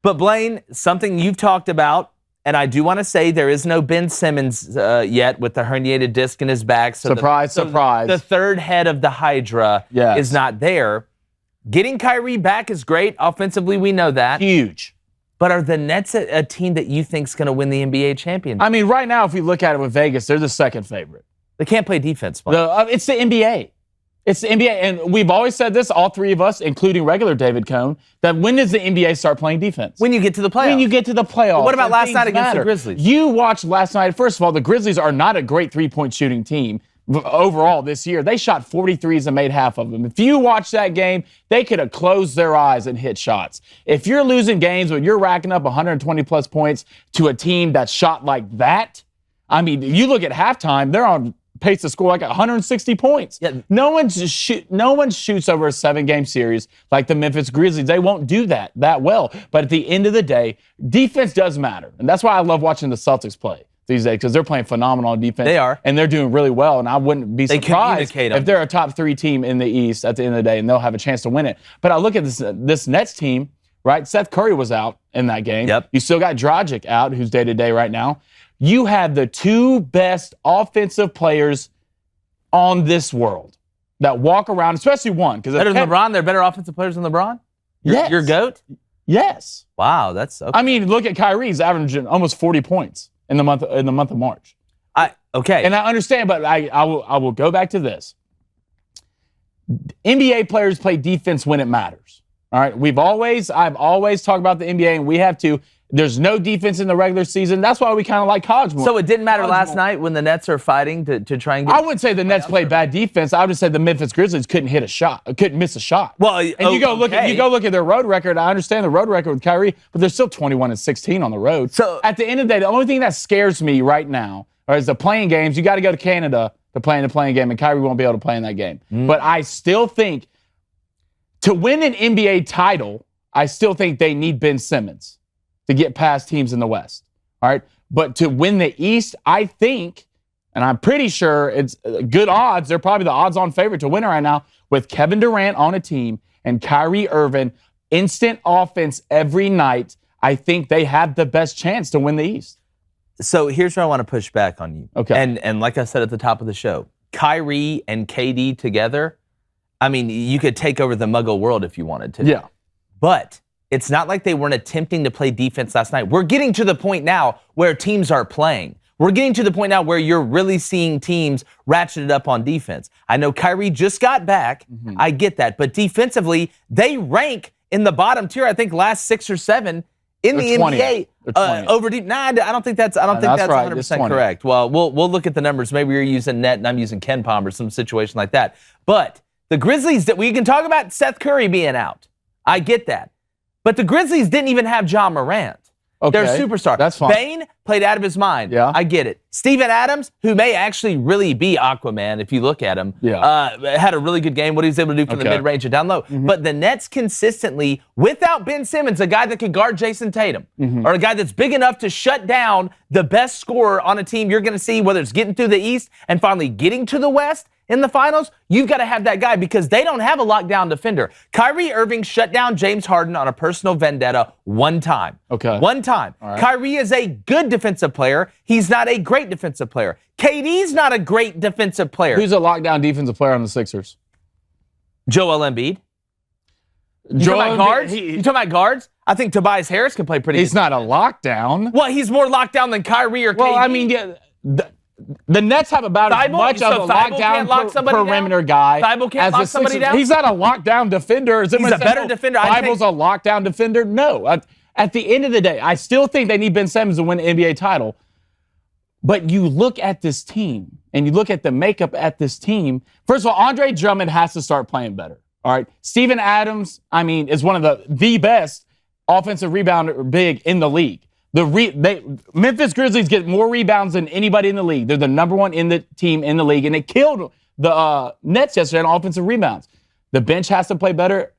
But Blaine, something you've talked about, and I do want to say there is no Ben Simmons yet with the herniated disc in his back. So surprise. The third head of the Hydra is not there. Getting Kyrie back is great. Offensively, we know that. Huge. But are the Nets a team that you think is going to win the NBA championship? I mean, right now, if we look at it with Vegas, they're the second favorite. They can't play defense. It's the NBA. It's the NBA. And we've always said this, all three of us, including regular David Cohn, that when does the NBA start playing defense? When you get to the playoffs. When you get to the playoffs. What about last night against the Grizzlies? You watched last night. First of all, the Grizzlies are not a great three-point shooting team overall this year. They shot 43s and made half of them. If you watch that game, they could have closed their eyes and hit shots. If you're losing games when you're racking up 120-plus points to a team that shot like that, I mean, you look at halftime, they're on pace to score like 160 points. Yeah. No one shoots over a 7-game series like the Memphis Grizzlies. They won't do that well. But at the end of the day, defense does matter. And that's why I love watching the Celtics play these days, because they're playing phenomenal on defense. They are. And they're doing really well. And I wouldn't be surprised if they're a top 3 team in the East at the end of the day and they'll have a chance to win it. But I look at this Nets team, right? Seth Curry was out in that game. Yep. You still got Dragic out, who's day-to-day right now. You have the 2 best offensive players on this world that walk around, especially one. Better than LeBron? They're better offensive players than LeBron? Yes. Your GOAT? Yes. Wow, that's okay. I mean, look at Kyrie. He's averaging almost 40 points in the month of March. Okay. And I understand, but I will go back to this. NBA players play defense when it matters. All right. I've always talked about the NBA, and we have to. There's no defense in the regular season. That's why we kind of like college more. So it didn't matter last night when the Nets are fighting to try and get. I wouldn't say the Nets played bad defense. I would say the Memphis Grizzlies couldn't miss a shot. Well, and you go look at their road record. I understand the road record with Kyrie, but they're still 21-16 on the road. So at the end of the day, the only thing that scares me right now is the playing games. You got to go to Canada to play in the playing game, and Kyrie won't be able to play in that game. But I still think to win an NBA title, I still think they need Ben Simmons to get past teams in the West. All right. But to win the East, I think, and I'm pretty sure it's good odds. They're probably the odds-on favorite to win it right now with Kevin Durant on a team and Kyrie Irving, instant offense every night. I think they have the best chance to win the East. So here's where I want to push back on you. Okay. And like I said at the top of the show, Kyrie and KD together, I mean, you could take over the Muggle world if you wanted to. Yeah. But it's not like they weren't attempting to play defense last night. We're getting to the point now where teams are playing. We're getting to the point now where you're really seeing teams ratcheted up on defense. I know Kyrie just got back. I get that. But defensively, they rank in the bottom tier, I think, last 6 or 7 in the NBA. Over deep. Nah, I don't think that's 100% correct. Well, we'll look at the numbers. Maybe you're using net and I'm using Ken Palm or some situation like that. But the Grizzlies, that we can talk about Seth Curry being out. I get that. But the Grizzlies didn't even have Ja Morant. Okay. Their superstar. That's fine. Bane played out of his mind. Yeah. I get it. Steven Adams, who may actually really be Aquaman if you look at him, had a really good game, what he was able to do from the mid-range and down low. But the Nets consistently, without Ben Simmons, a guy that can guard Jason Tatum, or a guy that's big enough to shut down the best scorer on a team you're going to see, whether it's getting through the East and finally getting to the West in the finals, you've got to have that guy because they don't have a lockdown defender. Kyrie Irving shut down James Harden on a personal vendetta one time. One time. Right. Kyrie is a good defensive player. He's not a great defensive player. KD's not a great defensive player. Who's a lockdown defensive player on the Sixers? Joel Embiid. You talking about guards? You talking about guards? I think Tobias Harris can play pretty good. He's not a lockdown. Well, he's more lockdown than Kyrie or KD. Well, I mean, the Nets have about as much of a lockdown perimeter guy as the Sixers. He's not a lockdown defender. He's a better defender. Thibel's a lockdown defender. No. At the end of the day, I still think they need Ben Simmons to win the NBA title. But you look at this team, and you look at the makeup at this team. First of all, Andre Drummond has to start playing better. All right. Steven Adams, I mean, is one of the best offensive rebounder big in the league. Memphis Grizzlies get more rebounds than anybody in the league. They're the number one in the team in the league, and it killed the Nets yesterday on offensive rebounds. The bench has to play better,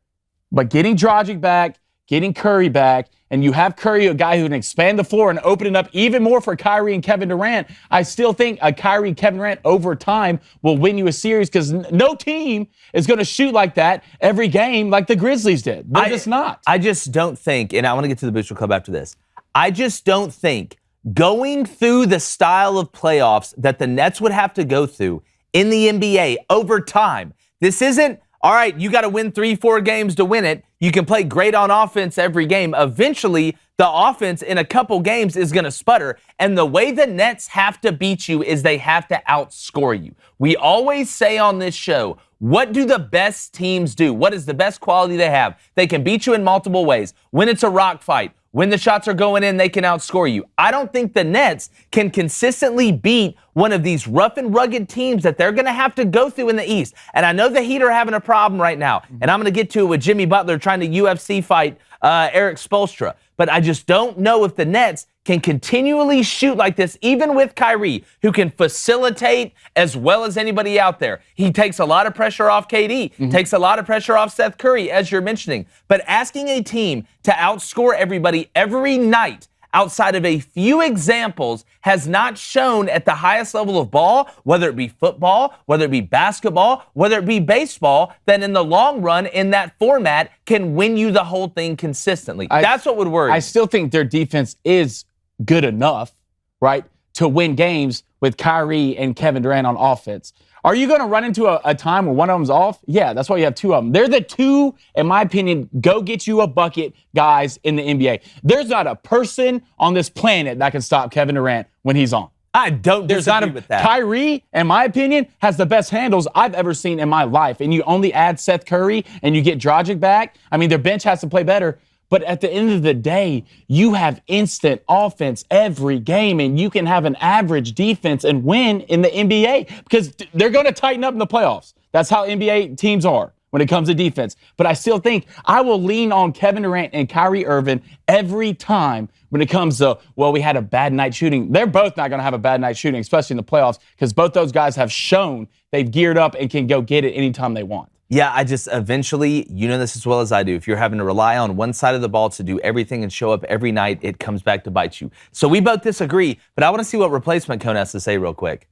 but getting Dragic back, getting Curry back, and you have Curry, a guy who can expand the floor and open it up even more for Kyrie and Kevin Durant, I still think a Kyrie, Kevin Durant over time will win you a series because no team is going to shoot like that every game like the Grizzlies did. They're just not. I just don't think, and I want to get to the Booster Club after this, I just don't think going through the style of playoffs that the Nets would have to go through in the NBA over time, this isn't, all right, you got to win 3-4 games to win it. You can play great on offense every game. Eventually, the offense in a couple games is going to sputter. And the way the Nets have to beat you is they have to outscore you. We always say on this show, what do the best teams do? What is the best quality they have? They can beat you in multiple ways. When it's a rock fight, when the shots are going in, they can outscore you. I don't think the Nets can consistently beat one of these rough and rugged teams that they're going to have to go through in the East. And I know the Heat are having a problem right now. And I'm going to get to it with Jimmy Butler trying to UFC fight Eric Spoelstra. But I just don't know if the Nets can continually shoot like this, even with Kyrie, who can facilitate as well as anybody out there. He takes a lot of pressure off KD, takes a lot of pressure off Seth Curry, as you're mentioning. But asking a team to outscore everybody every night outside of a few examples has not shown at the highest level of ball, whether it be football, whether it be basketball, whether it be baseball, that in the long run in that format can win you the whole thing consistently. That's what would worry. I still think their defense is good enough, right, to win games with Kyrie and Kevin Durant on offense. Are you going to run into a time where one of them's off? Yeah, that's why you have two of them. They're the two, in my opinion, go get you a bucket guys in the NBA. There's not a person on this planet that can stop Kevin Durant when he's on. I don't disagree with that. Kyrie, in my opinion, has the best handles I've ever seen in my life. And you only add Seth Curry and you get Dragic back. I mean, their bench has to play better. But at the end of the day, you have instant offense every game, and you can have an average defense and win in the NBA because they're going to tighten up in the playoffs. That's how NBA teams are when it comes to defense. But I still think I will lean on Kevin Durant and Kyrie Irving every time when it comes to, well, we had a bad night shooting. They're both not going to have a bad night shooting, especially in the playoffs, because both those guys have shown they've geared up and can go get it anytime they want. Yeah, I just eventually, you know this as well as I do, if you're having to rely on one side of the ball to do everything and show up every night, it comes back to bite you. So we both disagree, but I want to see what Replacement Cone has to say real quick.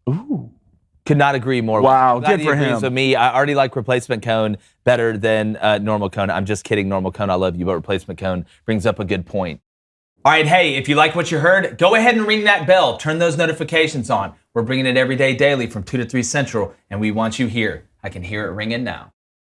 Ooh. Could not agree more. Wow, good for him. So me, I already like Replacement Cone better than Normal Cone. I'm just kidding, Normal Cone, I love you, but Replacement Cone brings up a good point. All right, hey, if you like what you heard, go ahead and ring that bell. Turn those notifications on. We're bringing it every day, daily from 2 to 3 Central, and we want you here. I can hear it ringing now.